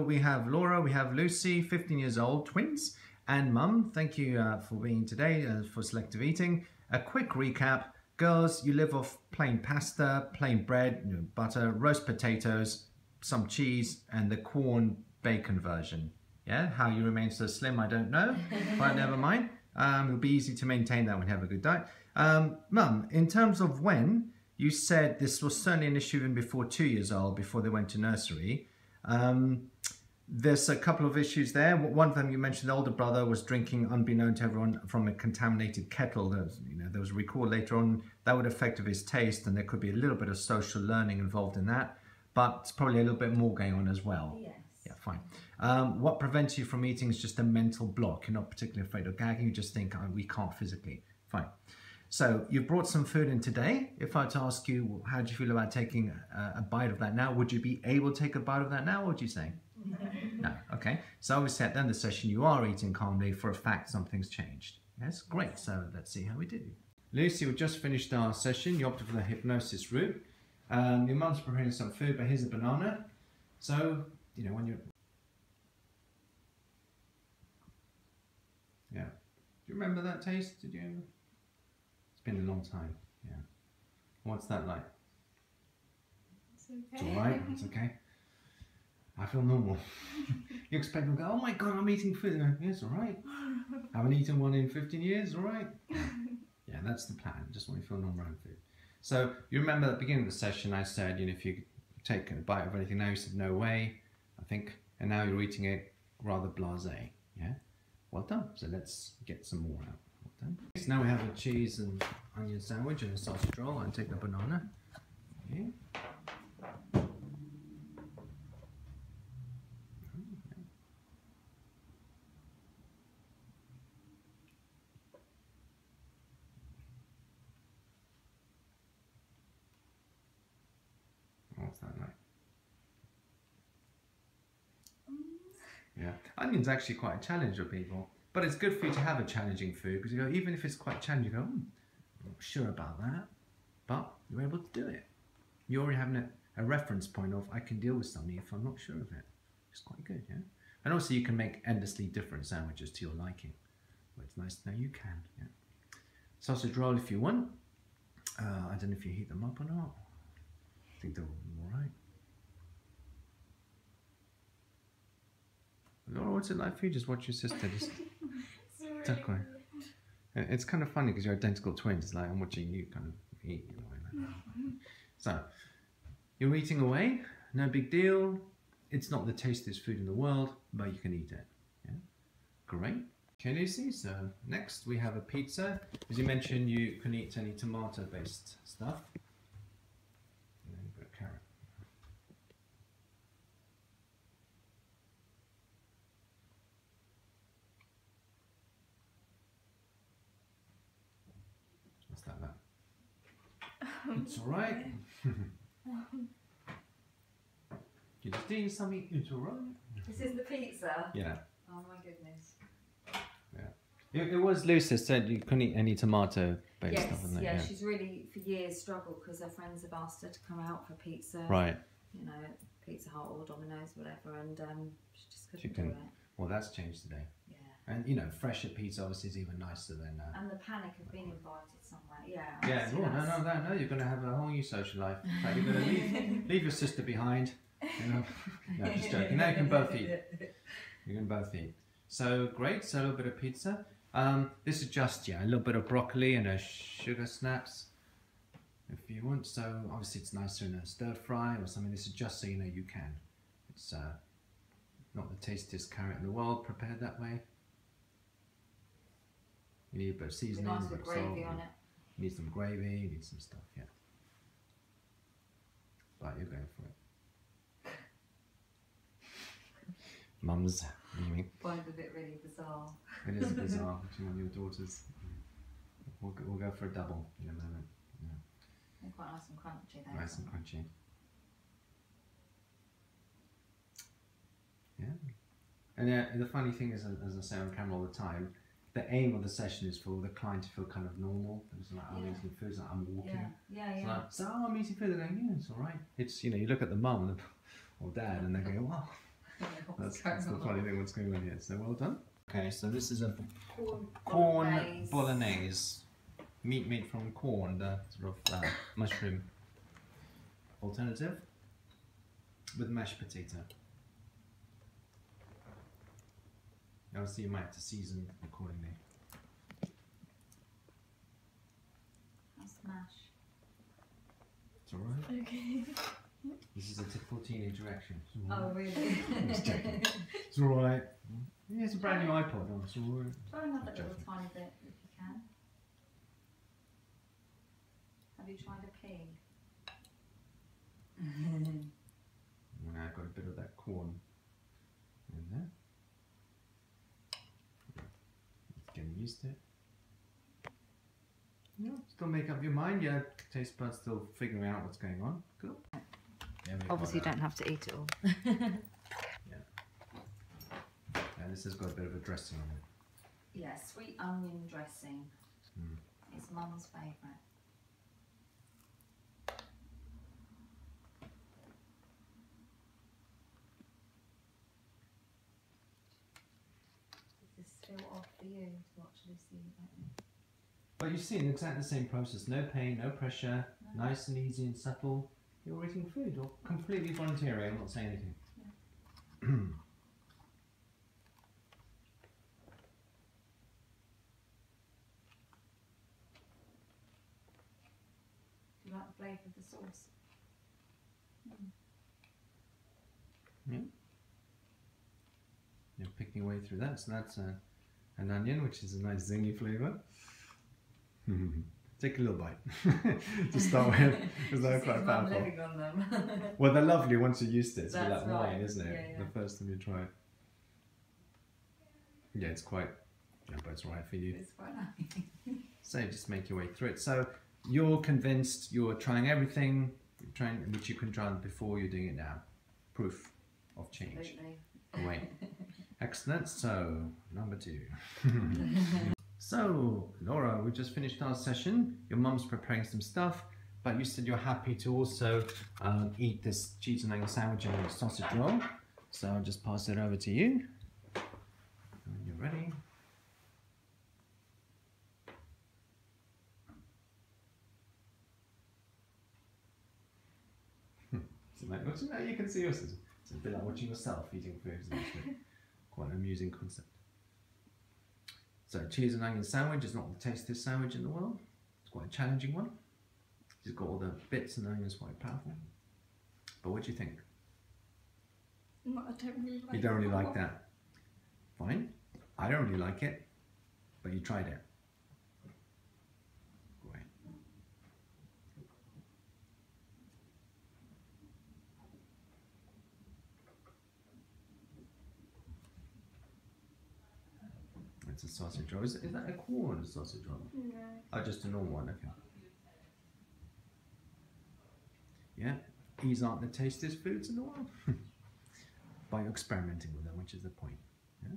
we have Laura, we have Lucy, 15 years old, twins, and Mum. Thank you for being today for selective eating. A quick recap. Girls, you live off plain pasta, plain bread, butter, roast potatoes, some cheese, and the quorn bacon version. Yeah, how you remain so slim, I don't know, but never mind. It'll be easy to maintain that when you have a good diet. Mum, in terms of when, you said this was certainly an issue even before 2 years old, before they went to nursery. There's a couple of issues there. One of them, you mentioned the older brother was drinking, unbeknown to everyone, from a contaminated kettle. There was a recall later on that would affect his taste, and there could be a little bit of social learning involved in that, but probably a little bit more going on as well. Yes. Yeah, fine. What prevents you from eating is just a mental block. You're not particularly afraid of gagging. You just think, oh, we can't physically. Fine. So you've brought some food in today. If I were to ask you, how do you feel about taking a bite of that now? Would you be able to take a bite of that now? What would you say? No. No. Okay. So obviously at the end of the session, you are eating calmly. For a fact, something's changed. Yes, great. So let's see how we do. Lucy, we just finished our session. You opted for the hypnosis route. Your mum's preparing some food, but here's a banana. So, when you're... Yeah. Do you remember that taste? Did you? It's been a long time. Yeah. What's that like? It's okay. It's all right. It's okay. I feel normal. You expect them to go, oh my God, I'm eating food. Yeah, it's all right. Haven't eaten one in 15 years. All right. Yeah, that's the plan. Just want you to feel normal around food. So you remember at the beginning of the session, I said, if you take a bite of anything now, you said no way, I think, and now you're eating it rather blasé. Yeah. Well done. So let's get some more out. Well done. So now we have a cheese and onion sandwich and a sausage roll. And take the banana. Okay. What's that like? Yeah, onion's actually quite a challenge for people, but it's good for you to have a challenging food because you go, even if it's quite challenging, you go, I'm not sure about that, but you're able to do it. You're already having a reference point of, I can deal with something if I'm not sure of it. It's quite good, yeah? And also you can make endlessly different sandwiches to your liking, but it's nice to know you can, yeah? Sausage roll if you want. I don't know if you heat them up or not. I think they're all right. Laura, what's it like for you? Just watch your sister just tuck away. It's kind of funny because you're identical twins. It's like I'm watching you kind of eat. So, you're eating away, no big deal. It's not the tastiest food in the world, but you can eat it. Yeah? Great. Okay, Lucy, so next we have a pizza. As you mentioned, you can eat any tomato-based stuff. And then you've got a carrot. What's that about? It's all right. You're just eating something, it's all right. This is the pizza? Yeah. Oh my goodness. Yeah. It was Lucy said you couldn't eat any tomato-based stuff, isn't it? Yeah, she's really, for years, struggled because her friends have asked her to come out for pizza. Right. Pizza Hut or Domino's, whatever, and she just couldn't do it. Well, that's changed today. Yeah. And, fresher pizza obviously is even nicer than... and the panic of being invited somewhere, yeah. Yeah, no, you're going to have a whole new social life. In fact, you're going to leave your sister behind. No, just joking. Now you can both eat. You can both eat. So, great. So, a little bit of pizza. This is just, a little bit of broccoli and a sugar snaps, if you want. So, obviously, it's nicer in a stir fry or something. This is just so you know you can. It's not the tastiest carrot in the world prepared that way. You need a bit of seasoning, nice a bit with of salt. gravy on it. You need some gravy, you need some stuff, yeah. But you're going for it. Mum's leaving. Find a bit really bizarre. It is bizarre between one of your daughters. We'll go for a double in a moment. Yeah. They're quite nice and crunchy though. Nice and crunchy. Yeah. And the funny thing is, as I say on camera all the time, the aim of the session is for the client to feel kind of normal. It's like, I'm eating food, it's like I'm walking. It's like, so I'm eating food, they're going, yeah, it's all right. It's, you look at the mum or dad and they go, wow. That's the funny thing, what's going on here. So well done. Okay, so this is a Quorn quorn bolognese. Meat made from quorn, the sort of mushroom alternative, with mashed potato. Obviously you might have to season accordingly. I'll smash. It's alright. Okay. This is a typical teenage reaction. Oh really? Just joking. It's alright. Yeah, it's a brand new iPod. Oh, it's alright. Try another little tiny bit if you can. Have you tried a pig? Now I've got a bit of that quorn in there. It's getting used to it. Yeah, still make up your mind. Yeah, taste buds still figuring out what's going on. Cool. Obviously you don't have to eat it all. Yeah. And this has got a bit of a dressing on it. Yeah, sweet onion dressing. It's Mum's favourite. This is still off for you to watch Lucy, don't you? But you see, in exactly the same process, no pain, no pressure, nice and easy and subtle. You're eating food, or completely voluntary. I'm not saying anything. Yeah. Do you like the flavour of the sauce? Yeah. You're picking your way through that. So that's an onion, which is a nice zingy flavour. Take a little bite to start with, because they're quite powerful. Living on them. Well, they're lovely once you're used to it. It's That's like right. wine, isn't it? Yeah, yeah. The first time you try it. Yeah, it's quite. Yeah, but it's right for you. It's quite nice. So just make your way through it. So you're convinced you're trying everything, which you can try before you're doing it now. Proof of change. Absolutely. Great. Excellent. So number 2. So Laura, we just finished our session. Your mum's preparing some stuff, but you said you're happy to also eat this cheese and onion sandwich and sausage roll. So I'll just pass it over to you. When you're ready. So like, you can see yours. It's a bit like watching yourself eating food. It's actually quite an amusing concept. So cheese and onion sandwich is not the tastiest sandwich in the world. It's quite a challenging one. It's got all the bits and the onions quite powerful. But what do you think? No, I don't really like You don't really like that? Fine. I don't really like it, but you tried it. Great. It's a sausage roll. Is that a quorn sausage roll? No. Oh, just a normal one, okay. Yeah, these aren't the tastiest foods in the world. But you're experimenting with them, which is the point. Yeah?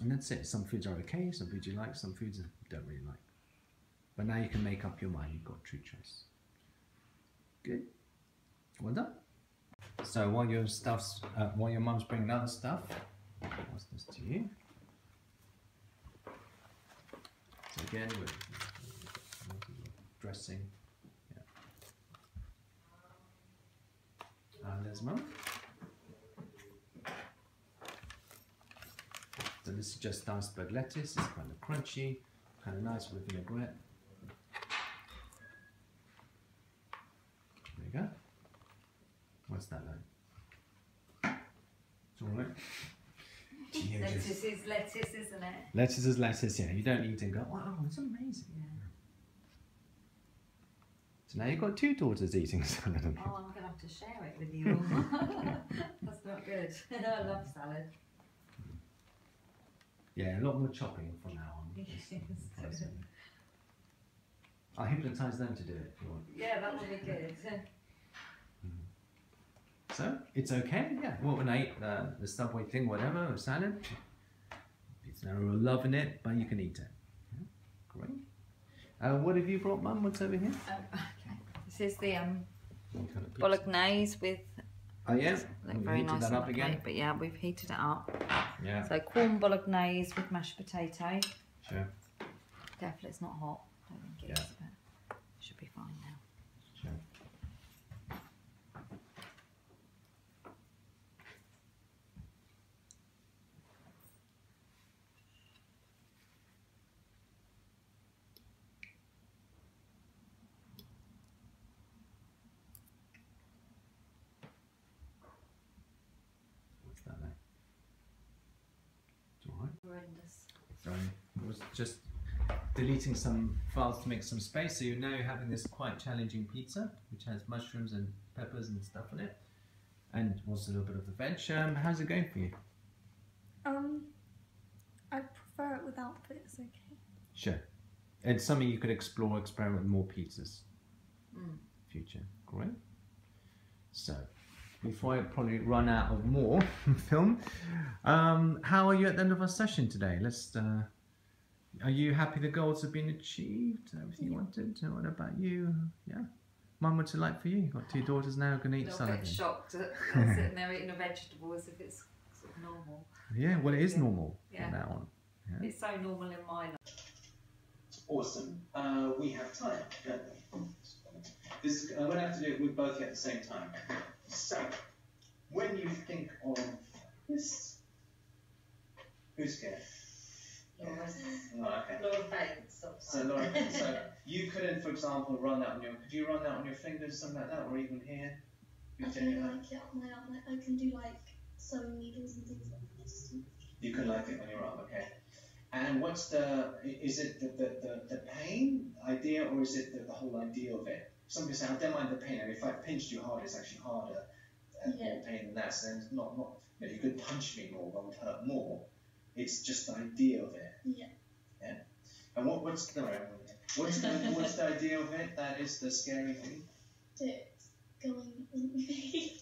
And that's it. Some foods are okay, some foods you like, some foods you don't really like. But now you can make up your mind. You've got true choice. Good. Well done. So while your mum's bringing other stuff, I'll pass this to you. So again, with dressing. Yeah. And there's mum. So this is just iceberg lettuce. It's kind of crunchy, kind of nice with a vinaigrette. There you go. What's that like? It's all right. Lettuce is lettuce, isn't it? Lettuce is lettuce, yeah. You don't eat and go, wow, it's amazing. Yeah. So now you've got 2 daughters eating salad. Oh, I'm going to have to share it with you. That's not good. I love salad. Yeah, a lot more chopping from now on. Yes. I'll hypnotise them to do it if you want. Yeah, that would be good. So, it's okay, yeah. Well, when I eat the Subway thing, whatever, or salad, it's not real loving it, but you can eat it. Yeah, great. What have you brought, Mum? What's over here? Okay. This is the bolognese with Oh yeah, Look very heated nice that on up the again. plate, but yeah, we've heated it up. Yeah. So quorn bolognese with mashed potato. Sure. Definitely it's not hot. I don't think it is, but it should be fine now. Sure. What's that like? It's alright. Horrendous. Sorry, I was just deleting some files to make some space. So you're now having this quite challenging pizza, which has mushrooms and peppers and stuff on it, and also a little bit of the veg. How's it going for you? I prefer it without, but it's okay. Sure. It's something you could explore, experiment with more pizzas. Future, great. So, before I probably run out of more film, how are you at the end of our session today? Are you happy the goals have been achieved? Everything you wanted? What about you? Yeah. Mum, what's it like for you? You've got two daughters now, going to eat A salad. little bit shocked at sitting there eating a vegetable as if it's sort of normal. Yeah, well, it is normal Yeah. from now on. Yeah. It's so normal in my life. Awesome. We have time, don't we? I'm going to have to do it with both at the same time. So, when you think of this, who's scared? Laura's. Oh, okay. Laura faints sometimes. So, Laura, so you couldn't, for example, run that on your. Could you run that on your fingers, something like that, or even here? I can like it on my arm. Like I can do like sewing needles and things like this. You can like it on your arm, okay. And what's is it the pain idea, or is it the whole idea of it? Some people say, I don't mind the pain. I mean, if I pinched you hard, it's actually harder and more pain than that. So then it's not you know, you could punch me more, but would hurt more. It's just the idea of it. Yeah. Yeah. And what's the idea of it? That is the scary thing. It's going on me.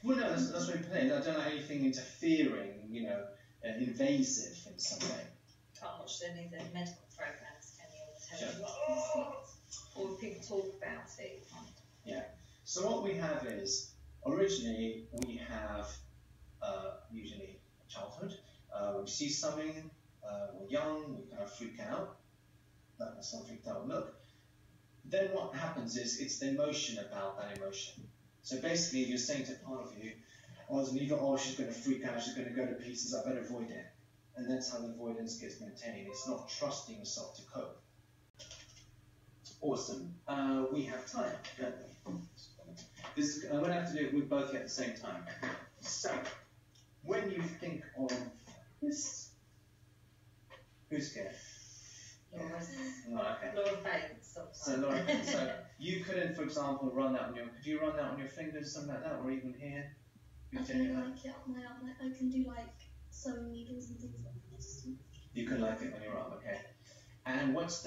Well, no, that's what I'm playing. I don't like anything interfering, you know, invasive in some way. Can't watch any of the medical programs, can you? Or Sure. television? Or people talk about it. Yeah. So what we have is, originally we have usually childhood. We see something, we're young, we kind of freak out. That's not freaked out look. Then what happens is it's the emotion about that emotion. So basically you're saying to part of you, she's going to freak out, she's going to go to pieces, I better avoid it. And that's how the avoidance gets maintained. It's not trusting yourself to cope. Awesome. We have time, don't we? I'm going to have to do it with both at the same time. So, when you think of this, who's scared? Laura's. Oh, okay. Laura faints sometimes. So, Laura, so you couldn't, for example, run that on your. Could you run that on your fingers, something like that, or even here? I can like it on my arm. Like I can do like sewing needles and things like this. You can like it on your arm, okay. And what's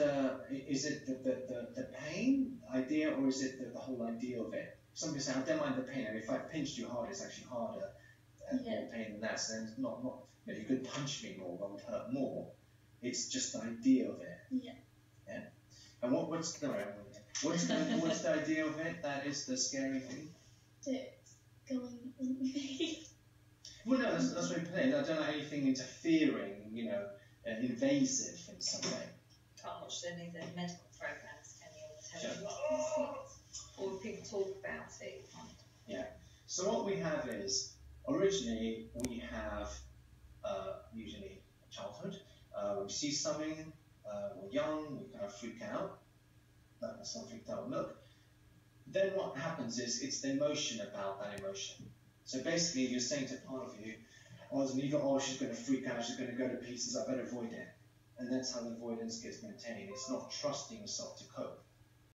is it the pain idea, or is it the whole idea of it? Some people say, I don't mind the pain. I mean, if I pinched you hard, it's actually harder and more pain than that. So then it's not you know, you could punch me more, but would hurt more. It's just the idea of it. Yeah. Yeah. And what's the idea of it? That is the scary thing. It's going on me. Well, no, that's what I'm playing. I don't like anything interfering, you know, invasive in some way. Can't watch any of the medical programs, can you? Or television? Sure. Or people talk about it. Yeah. So what we have is, originally we have usually childhood. We see something, we're young, we kind of freak out. That's not freaked out look. Then what happens is it's the emotion about that emotion. So basically you're saying to part of you, she's going to freak out, she's going to go to pieces, I better avoid it. And that's how the avoidance gets maintained. It's not trusting yourself to cope.